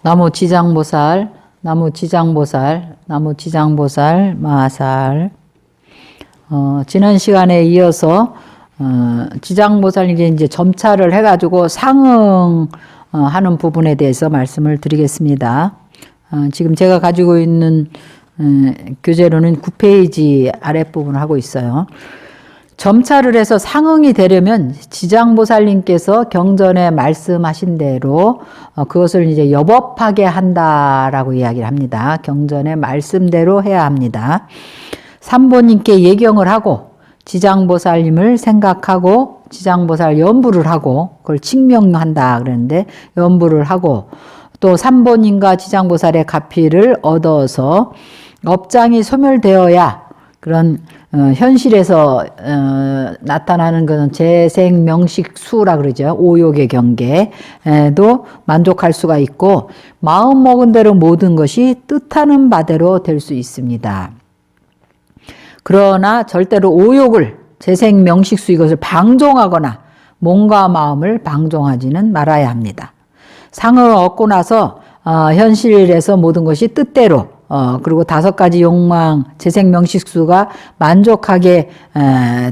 나무지장보살, 나무지장보살, 나무지장보살 마살. 지난 시간에 이어서 지장보살님께 이제 점차를 해가지고 상응하는 부분에 대해서 말씀을 드리겠습니다. 지금 제가 가지고 있는 교재로는 9페이지 아랫부분을 하고 있어요. 점차를 해서 상응이 되려면 지장보살님께서 경전에 말씀하신 대로 그것을 이제 여법하게 한다라고 이야기를 합니다. 경전의 말씀대로 해야 합니다. 삼보님께 예경을 하고 지장보살님을 생각하고 지장보살 연부를 하고 그걸 칭명한다 그러는데 연부를 하고 또 삼보님과 지장보살의 가피를 얻어서 업장이 소멸되어야 그런 현실에서 나타나는 그런 재생명식수라 그러죠. 오욕의 경계에도 만족할 수가 있고 마음 먹은 대로 모든 것이 뜻하는 바대로 될 수 있습니다. 그러나 절대로 오욕을 재생명식수 이것을 방종하거나 몸과 마음을 방종하지는 말아야 합니다. 상을 얻고 나서 현실에서 모든 것이 뜻대로 그리고 5가지 욕망 재생명식수가 만족하게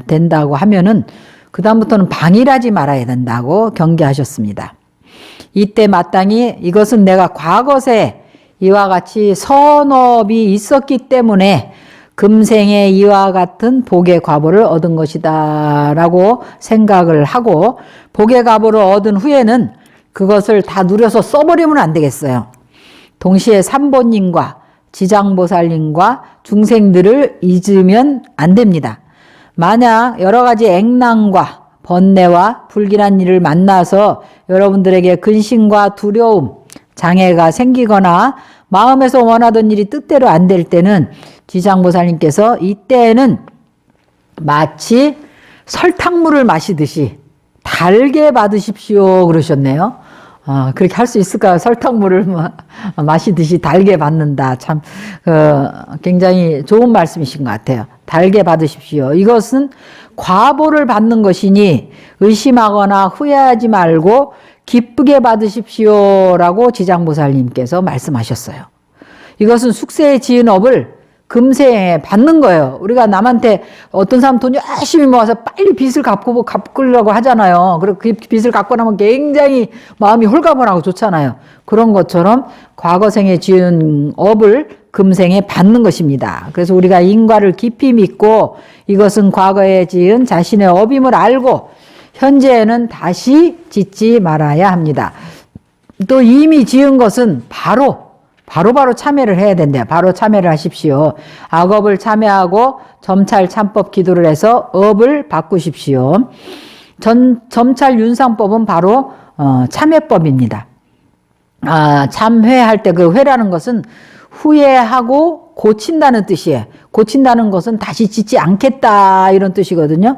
된다고 하면은 그 다음부터는 방일하지 말아야 된다고 경계하셨습니다. 이때 마땅히 이것은 내가 과거세 이와 같이 선업이 있었기 때문에 금생에 이와 같은 복의 과보를 얻은 것이다 라고 생각을 하고 복의 과보를 얻은 후에는 그것을 다 누려서 써버리면 안 되겠어요. 동시에 삼보님과 지장보살님과 중생들을 잊으면 안 됩니다. 만약 여러 가지 액랑과 번뇌와 불길한 일을 만나서 여러분들에게 근심과 두려움, 장애가 생기거나 마음에서 원하던 일이 뜻대로 안 될 때는 지장보살님께서 이때에는 마치 설탕물을 마시듯이 달게 받으십시오 그러셨네요. 그렇게 할 수 있을까요? 설탕물을 마시듯이 달게 받는다. 참 굉장히 좋은 말씀이신 것 같아요. 달게 받으십시오. 이것은 과보를 받는 것이니 의심하거나 후회하지 말고 기쁘게 받으십시오라고 지장보살님께서 말씀하셨어요. 이것은 숙세에 지은 업을 금생에 받는 거예요. 우리가 남한테 어떤 사람 돈 열심히 모아서 빨리 빚을 갚으려고 하잖아요. 그리고 그 빚을 갚고 나면 굉장히 마음이 홀가분하고 좋잖아요. 그런 것처럼 과거생에 지은 업을 금생에 받는 것입니다. 그래서 우리가 인과를 깊이 믿고 이것은 과거에 지은 자신의 업임을 알고 현재에는 다시 짓지 말아야 합니다. 또 이미 지은 것은 바로 참회를 해야 된대요. 바로 참회를 하십시오. 악업을 참회하고 점찰 참법 기도를 해서 업을 바꾸십시오. 점찰 윤상법은 바로 참회법입니다. 참회할 때 그 회라는 것은 후회하고 고친다는 뜻이에요. 고친다는 것은 다시 짓지 않겠다 이런 뜻이거든요.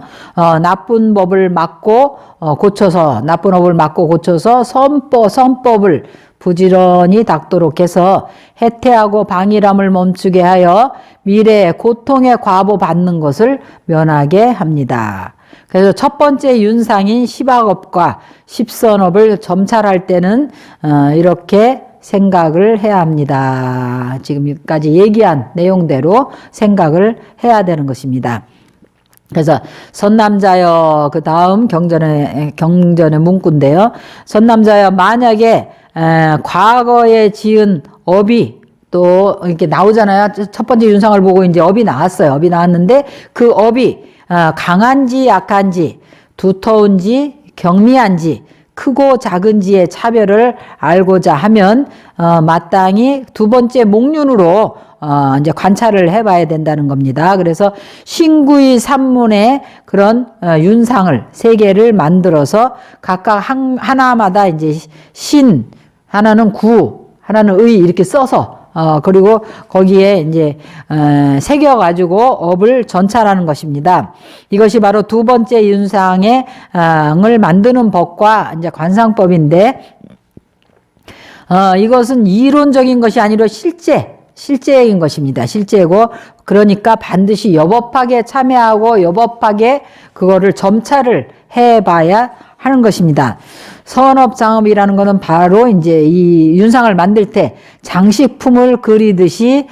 나쁜 법을 막고 고쳐서 나쁜 업을 막고 고쳐서 선법을 부지런히 닦도록 해서 해태하고 방일함을 멈추게 하여 미래의 고통의 과보 받는 것을 면하게 합니다. 그래서 첫 번째 윤상인 십악업과 십선업을 점찰할 때는 이렇게 생각을 해야 합니다. 지금까지 얘기한 내용대로 생각을 해야 되는 것입니다. 그래서 선남자여 그 다음 경전의 문구인데요. 선남자여 만약에 과거에 지은 업이 또 이렇게 나오잖아요. 첫 번째 윤상을 보고 이제 업이 나왔어요. 업이 나왔는데 그 업이 강한지 약한지 두터운지 경미한지 크고 작은지의 차별을 알고자 하면 마땅히 두 번째 목륜으로 이제 관찰을 해봐야 된다는 겁니다. 그래서 신구의 산문에 그런 윤상을 3개를 만들어서 각각 하나마다 이제 신 하나는 구 하나는 의 이렇게 써서 그리고 거기에 이제 새겨가지고 업을 전찰하는 것입니다. 이것이 바로 두 번째 윤상의 을 만드는 법과 이제 관상법인데 이것은 이론적인 것이 아니라 실제인 것입니다. 실제고 그러니까 반드시 여법하게 참여하고 여법하게 그거를 점찰을 해봐야 하는 것입니다. 선업장업이라는 거는 바로 이제 이 윤상을 만들 때 장식품을 그리듯이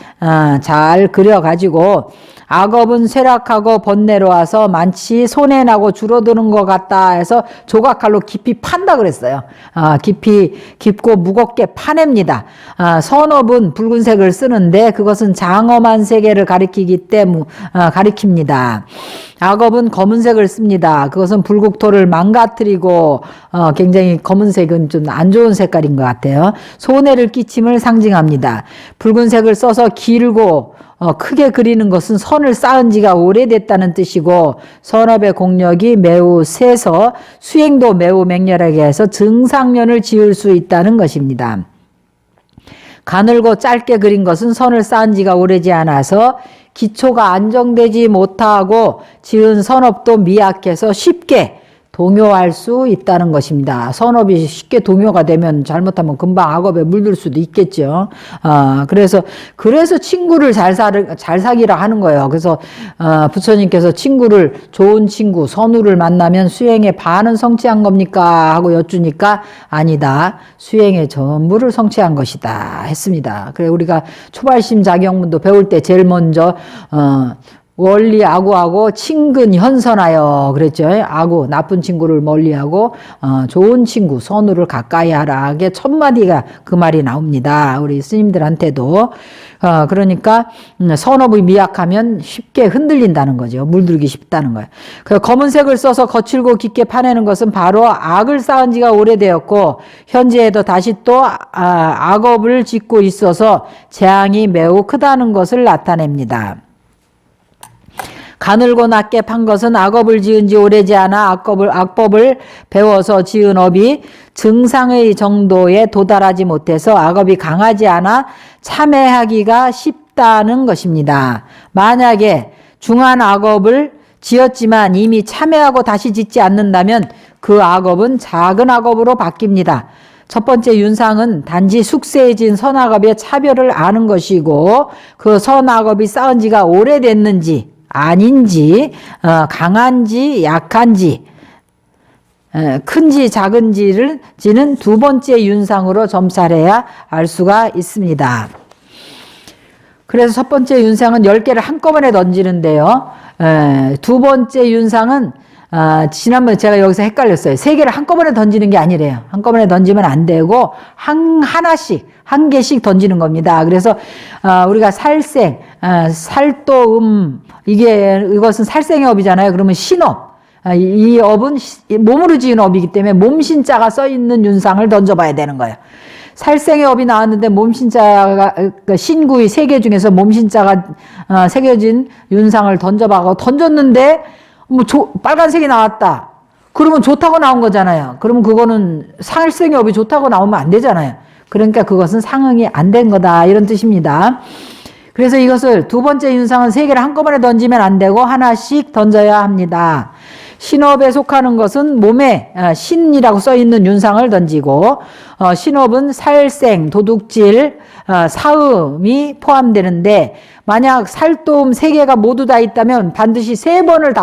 잘 그려가지고 악업은 쇠락하고 번뇌로 와서 많지 손해나고 줄어드는 것 같다 해서 조각칼로 깊이 판다 그랬어요. 깊고 무겁게 파냅니다. 선업은 붉은색을 쓰는데 그것은 장엄한 세계를 가리킵니다. 악업은 검은색을 씁니다. 그것은 불국토를 망가뜨리고 굉장히 검은색은 좀 안 좋은 색깔인 것 같아요. 손해를 끼침을 상징합니다. 붉은색을 써서 길고 크게 그리는 것은 선을 쌓은 지가 오래됐다는 뜻이고 선업의 공력이 매우 세서 수행도 매우 맹렬하게 해서 증상면을 지을 수 있다는 것입니다. 가늘고 짧게 그린 것은 선을 쌓은 지가 오래지 않아서 기초가 안정되지 못하고 지은 선업도 미약해서 쉽게 동요할 수 있다는 것입니다. 선업이 쉽게 동요가 되면 잘못하면 금방 악업에 물들 수도 있겠죠. 그래서 친구를 잘 사귀라 하는 거예요. 그래서 부처님께서 좋은 친구, 선우를 만나면 수행의 반은 성취한 겁니까? 하고 여쭈니까 아니다. 수행의 전부를 성취한 것이다 했습니다. 그래 우리가 초발심 자경문도 배울 때 제일 먼저 원리 아구하고 친근 현선하여 그랬죠. 아구 나쁜 친구를 멀리하고 좋은 친구 선우를 가까이 하라. 이게 첫 마디가 그 말이 나옵니다. 우리 스님들한테도 그러니까 선업이 미약하면 쉽게 흔들린다는 거죠. 물들기 쉽다는 거예요. 그 검은색을 써서 거칠고 깊게 파내는 것은 바로 악을 쌓은 지가 오래되었고 현재에도 다시 또 악업을 짓고 있어서 재앙이 매우 크다는 것을 나타냅니다. 가늘고 낮게 판 것은 악업을 지은 지 오래지 않아 악법을 배워서 지은 업이 증상의 정도에 도달하지 못해서 악업이 강하지 않아 참회하기가 쉽다는 것입니다. 만약에 중한 악업을 지었지만 이미 참회하고 다시 짓지 않는다면 그 악업은 작은 악업으로 바뀝니다. 첫 번째 윤상은 단지 숙세해진 선악업의 차별을 아는 것이고 그 선악업이 쌓은 지가 오래됐는지 아닌지 강한지 약한지 큰지 작은지는 두 번째 윤상으로 점찰해야 알 수가 있습니다. 그래서 첫 번째 윤상은 10개를 한꺼번에 던지는데요. 두 번째 윤상은 지난번에 제가 여기서 헷갈렸어요. 3개를 한꺼번에 던지는 게 아니래요. 한꺼번에 던지면 안 되고 하나씩 한 개씩 던지는 겁니다. 그래서 우리가 살생, 살도음 이것은 살생의 업이잖아요. 그러면 신업. 이 업은 몸으로 지은 업이기 때문에 몸신자가 써 있는 윤상을 던져봐야 되는 거예요. 살생의 업이 나왔는데 몸신자가 신구의 3개 중에서 몸신자가 새겨진 윤상을 던졌는데 빨간색이 나왔다. 그러면 좋다고 나온 거잖아요. 그러면 그거는 살생의 업이 좋다고 나오면 안 되잖아요. 그러니까 그것은 상응이 안 된 거다 이런 뜻입니다. 그래서 이것을 두 번째 윤상은 3개를 한꺼번에 던지면 안 되고 하나씩 던져야 합니다. 신업에 속하는 것은 몸에 신이라고 써있는 윤상을 던지고 신업은 살생, 도둑질, 사음이 포함되는데 만약 살도음 3개가 모두 다 있다면 반드시 3번을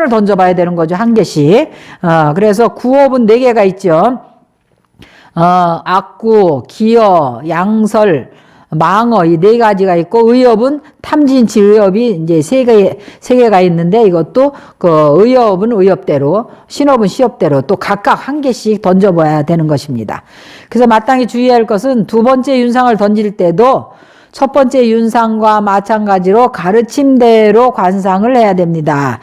던져봐야 되는 거죠. 한 개씩. 그래서 구업은 4개가 있죠. 악구, 기어, 양설, 망어 이 4가지가 있고 의업은 탐진치 의업이 이제 3개가 있는데 이것도 그 의업은 의업대로 신업은 시업대로 또 각각 한 개씩 던져봐야 되는 것입니다. 그래서 마땅히 주의할 것은 두 번째 윤상을 던질 때도 첫 번째 윤상과 마찬가지로 가르침대로 관상을 해야 됩니다.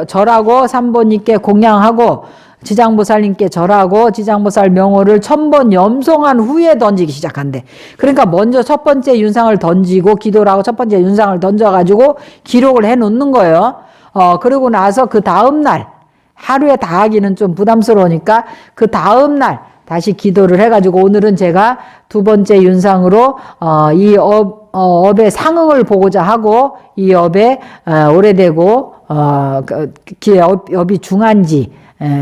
절하고 삼보님께 공양하고 지장보살님께 절하고 지장보살 명호를 1000번 염송한 후에 던지기 시작한대. 그러니까 먼저 첫 번째 윤상을 던지고 기도를 하고 첫 번째 윤상을 던져가지고 기록을 해놓는 거예요. 그러고 나서 그 다음날 하루에 다 하기는 좀 부담스러우니까 그 다음날 다시 기도를 해가지고 오늘은 제가 두 번째 윤상으로 이 업의 상응을 보고자 하고 이 업에 오래되고 업이 중한지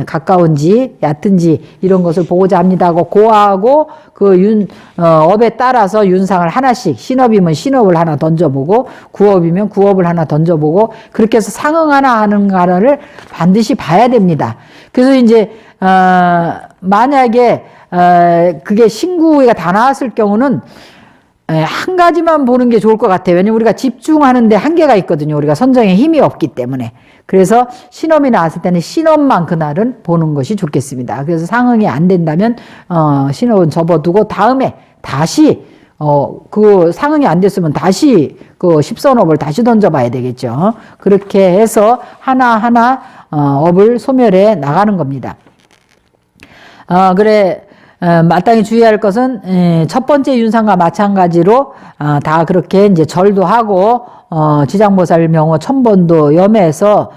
가까운지 얕은지 이런 것을 보고자 합니다. 고하고 그 업에 따라서 윤상을 하나씩, 신업이면 신업을 하나 던져보고 구업이면 구업을 하나 던져보고 그렇게 해서 상응하나 하는가를 반드시 봐야 됩니다. 그래서 이제 만약에 그게 신구가 다 나왔을 경우는 한 가지만 보는 게 좋을 것 같아요. 왜냐면 우리가 집중하는데 한계가 있거든요. 우리가 선정에 힘이 없기 때문에. 그래서 신업이 나왔을 때는 신업만 그날은 보는 것이 좋겠습니다. 그래서 상응이 안 된다면 신업은 접어두고 다음에 다시 그 상응이 안 됐으면 다시 그 십선업을 다시 던져봐야 되겠죠. 그렇게 해서 하나하나 업을 소멸해 나가는 겁니다. 그래. 마땅히 주의할 것은 첫 번째 윤상과 마찬가지로 다 그렇게 이제 절도 하고 지장보살 명호 천번도 염해서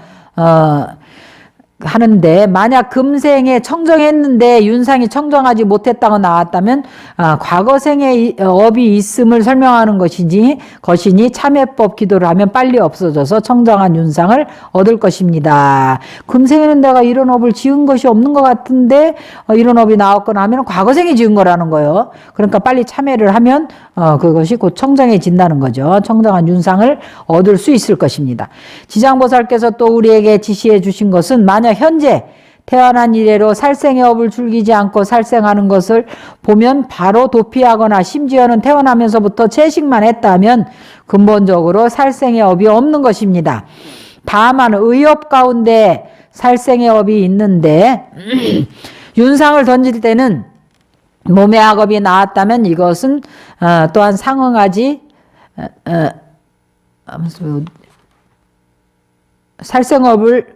하는데 만약 금생에 청정했는데 윤상이 청정하지 못했다고 나왔다면 과거생의 업이 있음을 설명하는 것이니 참회법 기도를 하면 빨리 없어져서 청정한 윤상을 얻을 것입니다. 금생에는 내가 이런 업을 지은 것이 없는 것 같은데 이런 업이 나왔거나 하면 과거생에 지은 거라는 거예요. 그러니까 빨리 참회를 하면 그것이 곧 청정해진다는 거죠. 청정한 윤상을 얻을 수 있을 것입니다. 지장보살께서 또 우리에게 지시해 주신 것은 만약 현재 태어난 이래로 살생의 업을 즐기지 않고 살생하는 것을 보면 바로 도피하거나 심지어는 태어나면서부터 채식만 했다면 근본적으로 살생의 업이 없는 것입니다. 다만 의업 가운데 살생의 업이 있는데 윤상을 던질 때는 몸의 악업이 나왔다면 이것은 또한 상응하지 살생업을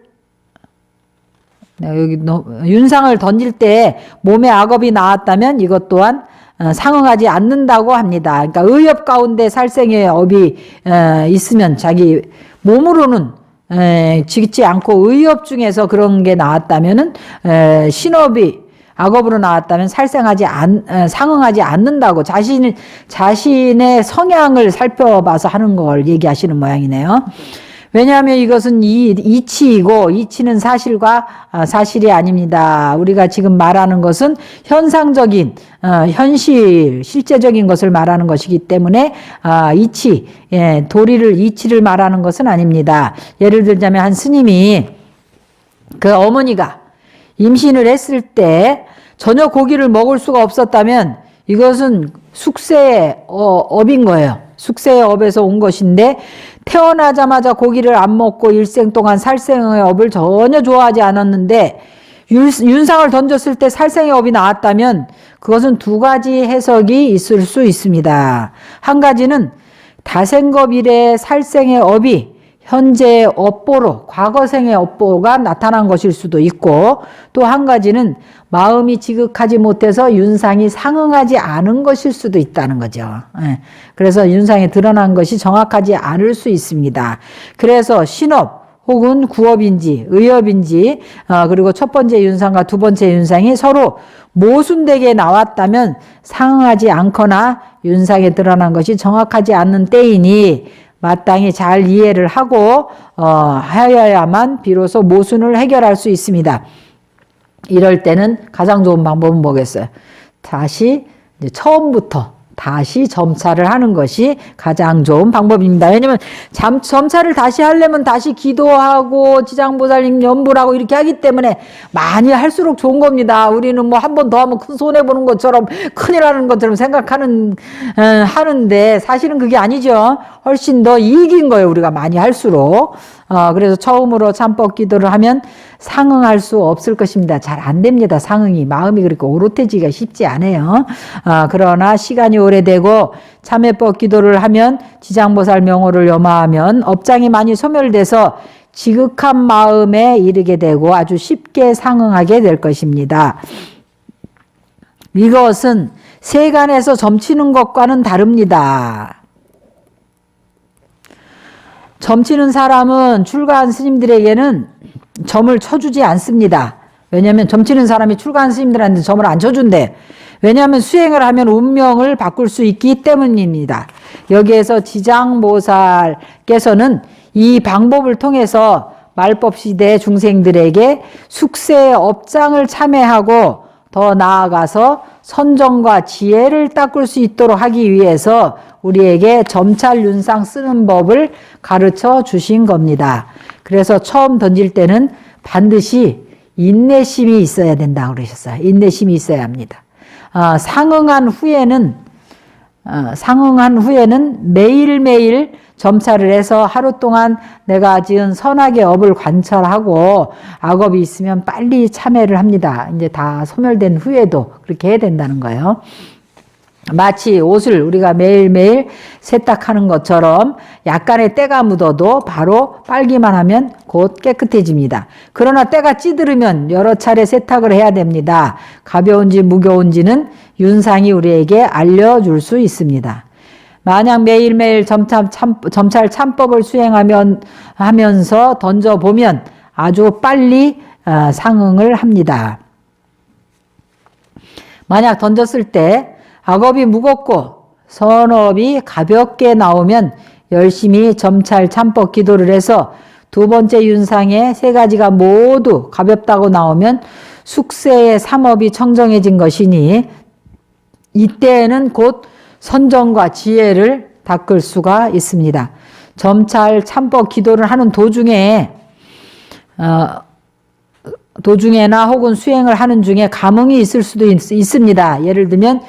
여기 윤상을 던질 때 몸에 악업이 나왔다면 이것 또한 상응하지 않는다고 합니다. 그러니까 의업 가운데 살생의 업이 있으면 자기 몸으로는 지지 않고 의업 중에서 그런 게 나왔다면은 신업이 악업으로 나왔다면 상응하지 않는다고 자신의 성향을 살펴봐서 하는 걸 얘기하시는 모양이네요. 왜냐하면 이것은 이치이고 이치는 사실과 사실이 아닙니다. 우리가 지금 말하는 것은 현상적인 실제적인 것을 말하는 것이기 때문에 이치를 말하는 것은 아닙니다. 예를 들자면 한 스님이 그 어머니가 임신을 했을 때 전혀 고기를 먹을 수가 없었다면 이것은 숙세의 업인 거예요. 숙세의 업에서 온 것인데 태어나자마자 고기를 안 먹고 일생 동안 살생의 업을 전혀 좋아하지 않았는데 윤상을 던졌을 때 살생의 업이 나왔다면 그것은 두 가지 해석이 있을 수 있습니다. 한 가지는 다생겁 이래 살생의 업이 현재의 업보로 과거생의 업보가 나타난 것일 수도 있고 또 한 가지는 마음이 지극하지 못해서 윤상이 상응하지 않은 것일 수도 있다는 거죠. 그래서 윤상이 드러난 것이 정확하지 않을 수 있습니다. 그래서 신업 혹은 구업인지 의업인지 그리고 첫 번째 윤상과 두 번째 윤상이 서로 모순되게 나왔다면 상응하지 않거나 윤상에 드러난 것이 정확하지 않는 때이니 마땅히 잘 이해를 하고 하여야만 비로소 모순을 해결할 수 있습니다. 이럴 때는 가장 좋은 방법은 뭐겠어요? 다시 이제 처음부터 다시 점차를 하는 것이 가장 좋은 방법입니다. 왜냐하면 점차를 다시 하려면 다시 기도하고 지장보살님 연불하고 이렇게 하기 때문에 많이 할수록 좋은 겁니다. 우리는 뭐 한 번 더 하면 큰 손해보는 것처럼 큰일 나는 것처럼 하는데 사실은 그게 아니죠. 훨씬 더 이익인 거예요. 우리가 많이 할수록. 그래서 처음으로 참법 기도를 하면 상응할 수 없을 것입니다. 잘 안 됩니다. 상응이. 마음이 그렇게 오롯해지기가 쉽지 않아요. 그러나 시간이 오래되고 참회법 기도를 하면 지장보살 명호를 염화하면 업장이 많이 소멸돼서 지극한 마음에 이르게 되고 아주 쉽게 상응하게 될 것입니다. 이것은 세간에서 점치는 것과는 다릅니다. 점치는 사람은 출가한 스님들에게는 점을 쳐주지 않습니다. 왜냐하면 점치는 사람이 출가한 스님들한테 점을 안 쳐준대. 왜냐하면 수행을 하면 운명을 바꿀 수 있기 때문입니다. 여기에서 지장보살께서는 이 방법을 통해서 말법 시대 중생들에게 숙세의 업장을 참회하고 더 나아가서 선정과 지혜를 닦을 수 있도록 하기 위해서 우리에게 점찰윤상 쓰는 법을 가르쳐 주신 겁니다. 그래서 처음 던질 때는 반드시 인내심이 있어야 된다고 그러셨어요. 인내심이 있어야 합니다. 상응한 후에는 매일매일 점찰을 해서 하루 동안 내가 지은 선악의 업을 관찰하고 악업이 있으면 빨리 참회를 합니다. 이제 다 소멸된 후에도 그렇게 해야 된다는 거예요. 마치 옷을 우리가 매일매일 세탁하는 것처럼 약간의 때가 묻어도 바로 빨기만 하면 곧 깨끗해집니다. 그러나 때가 찌들으면 여러 차례 세탁을 해야 됩니다. 가벼운지 무거운지는 윤상이 우리에게 알려줄 수 있습니다. 만약 매일매일 점찰 참법을 수행하면서 던져보면 아주 빨리 상응을 합니다. 만약 던졌을 때 악업이 무겁고 선업이 가볍게 나오면 열심히 점찰 참법 기도를 해서 두 번째 윤상에 세 가지가 모두 가볍다고 나오면 숙세의 삼업이 청정해진 것이니 이때에는 곧 선정과 지혜를 닦을 수가 있습니다. 점찰 참법 기도를 하는 도중에나 혹은 수행을 하는 중에 감흥이 있을 수도 있습니다. 예를 들면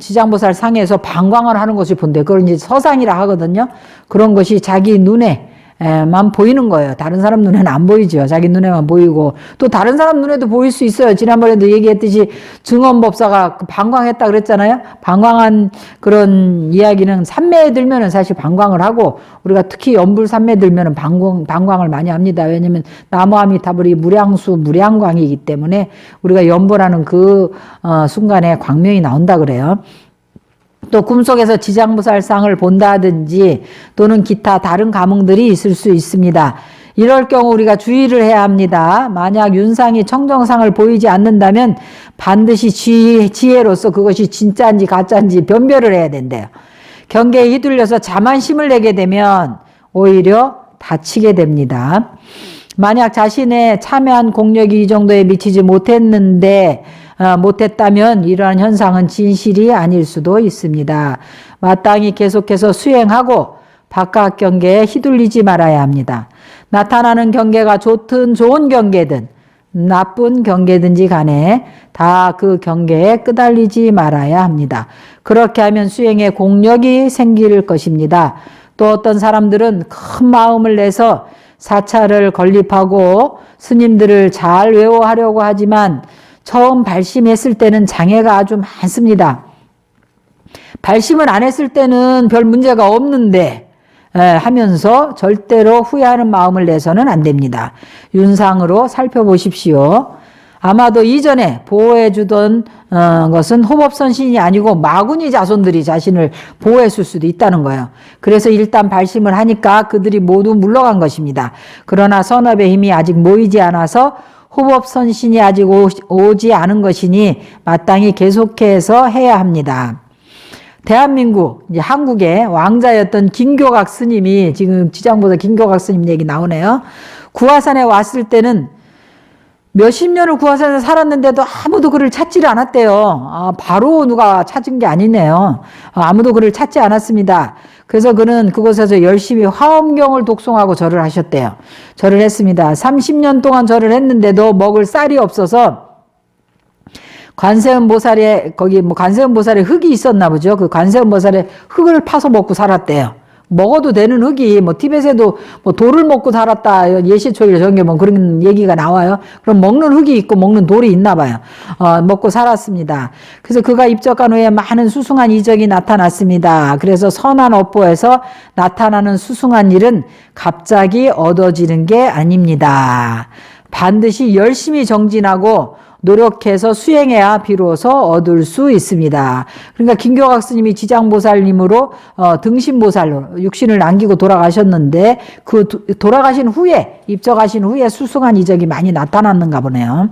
지장보살 상에서 방광을 하는 것을 본대. 그걸 이제 서상이라 하거든요. 그런 것이 자기 눈에만 보이는 거예요. 다른 사람 눈에는 안 보이죠. 자기 눈에만 보이고 또 다른 사람 눈에도 보일 수 있어요. 지난번에도 얘기했듯이 증언법사가 방광했다 그랬잖아요. 방광한 그런 이야기는 삼매에 들면은 사실 방광을 하고 우리가 특히 연불 삼매 들면은 방광을 많이 합니다. 왜냐면 나무아미타불이 무량광이기 때문에 우리가 연불하는 그 순간에 광명이 나온다 그래요. 또 꿈속에서 지장보살상을 본다든지 또는 기타 다른 감흥들이 있을 수 있습니다. 이럴 경우 우리가 주의를 해야 합니다. 만약 윤상이 청정상을 보이지 않는다면 반드시 지혜로서 그것이 진짜인지 가짜인지 변별을 해야 된대요. 경계에 휘둘려서 자만심을 내게 되면 오히려 다치게 됩니다. 만약 자신의 참여한 공력이 이 정도에 미치지 못했다면 이러한 현상은 진실이 아닐 수도 있습니다. 마땅히 계속해서 수행하고 바깥 경계에 휘둘리지 말아야 합니다. 나타나는 경계가 좋든 좋은 경계든 나쁜 경계든지 간에 다 그 경계에 끄달리지 말아야 합니다. 그렇게 하면 수행에 공력이 생길 것입니다. 또 어떤 사람들은 큰 마음을 내서 사찰을 건립하고 스님들을 잘 외워하려고 하지만 처음 발심했을 때는 장애가 아주 많습니다. 발심을 안 했을 때는 별 문제가 없는데 하면서 절대로 후회하는 마음을 내서는 안 됩니다. 윤상으로 살펴보십시오. 아마도 이전에 보호해주던 것은 호법선신이 아니고 마구니 자손들이 자신을 보호했을 수도 있다는 거예요. 그래서 일단 발심을 하니까 그들이 모두 물러간 것입니다. 그러나 선업의 힘이 아직 모이지 않아서 호법선신이 아직 오지 않은 것이니 마땅히 계속해서 해야 합니다. 대한민국, 이제 한국의 왕자였던 김교각 스님이 지금 지장보살 김교각 스님 얘기 나오네요. 구화산에 왔을 때는 몇십 년을 구화산에 살았는데도 아무도 그를 찾지를 않았대요. 바로 누가 찾은 게 아니네요. 아무도 그를 찾지 않았습니다. 그래서 그는 그곳에서 열심히 화엄경을 독송하고 절을 하셨대요. 절을 했습니다. 30년 동안 절을 했는데도 먹을 쌀이 없어서 관세음보살의 관세음보살의 흙이 있었나 보죠. 그 관세음보살의 흙을 파서 먹고 살았대요. 먹어도 되는 흙이 티벳에도 돌을 먹고 살았다 예시초일 전개 그런 얘기가 나와요. 그럼 먹는 흙이 있고 먹는 돌이 있나 봐요. 먹고 살았습니다. 그래서 그가 입적한 후에 많은 수승한 이적이 나타났습니다. 그래서 선한 업보에서 나타나는 수승한 일은 갑자기 얻어지는 게 아닙니다. 반드시 열심히 정진하고 노력해서 수행해야 비로소 얻을 수 있습니다. 그러니까 김교각 스님이 지장보살님으로 등신보살로 육신을 남기고 돌아가셨는데 그 돌아가신 후에 입적하신 후에 수승한 이적이 많이 나타났는가 보네요.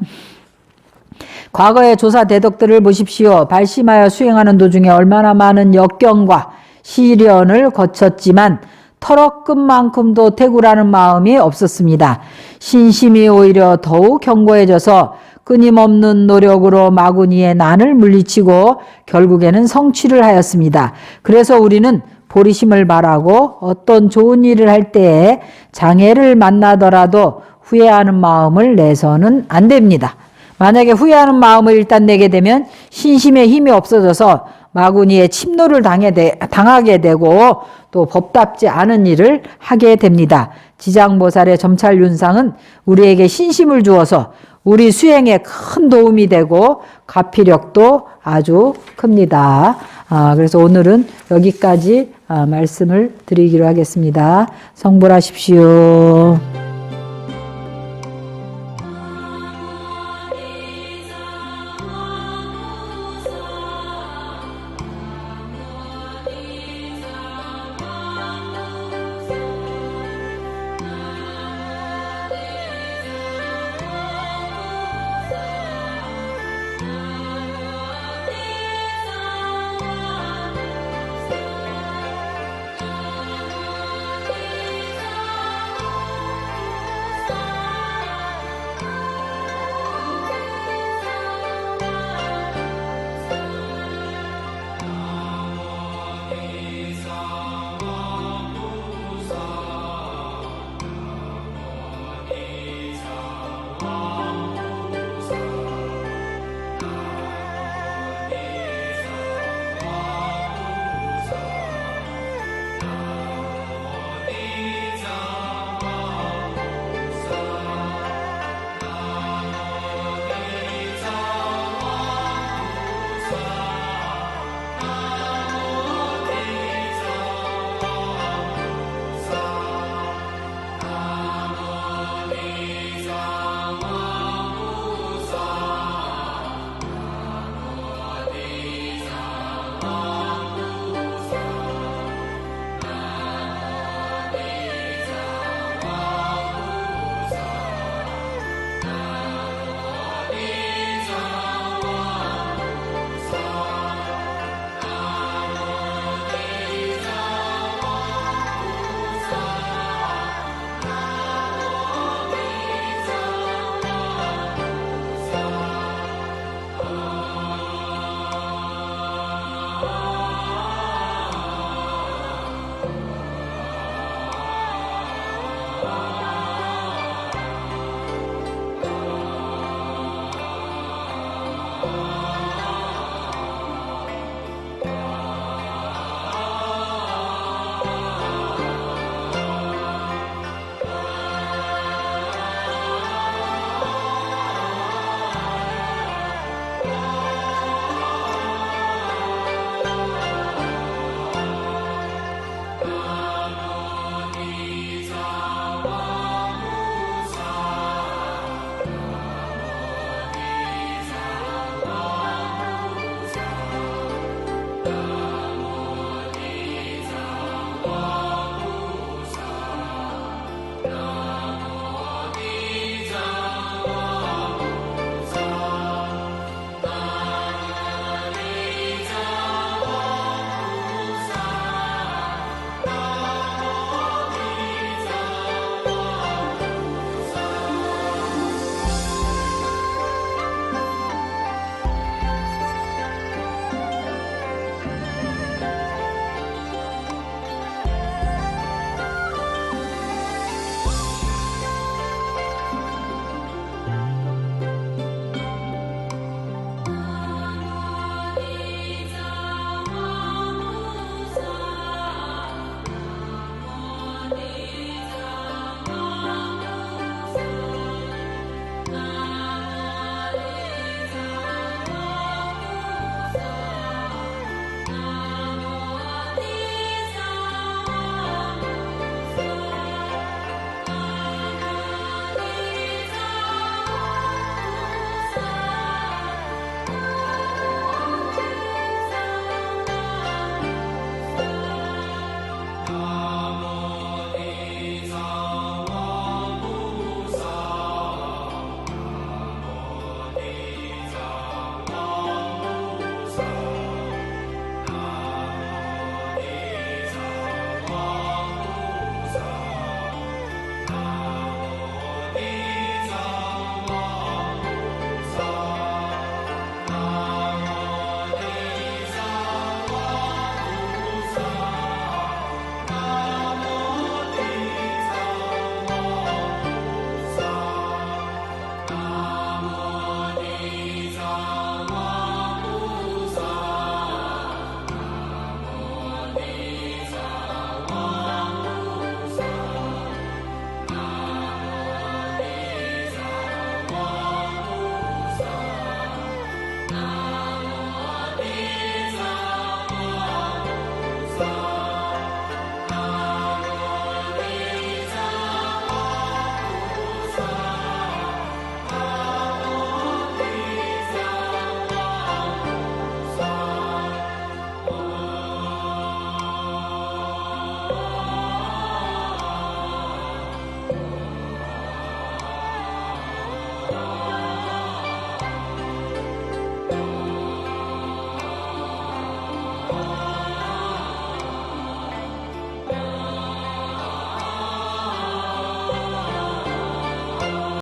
과거의 조사 대덕들을 보십시오. 발심하여 수행하는 도중에 얼마나 많은 역경과 시련을 거쳤지만 털어끝만큼도 태구라는 마음이 없었습니다. 신심이 오히려 더욱 견고해져서 끊임없는 노력으로 마구니의 난을 물리치고 결국에는 성취를 하였습니다. 그래서 우리는 보리심을 바라고 어떤 좋은 일을 할 때에 장애를 만나더라도 후회하는 마음을 내서는 안 됩니다. 만약에 후회하는 마음을 일단 내게 되면 신심의 힘이 없어져서 마구니의 침노를 당하게 되고 또 법답지 않은 일을 하게 됩니다. 지장보살의 점찰윤상은 우리에게 신심을 주어서 우리 수행에 큰 도움이 되고 가피력도 아주 큽니다. 그래서 오늘은 여기까지 말씀을 드리기로 하겠습니다. 성불하십시오.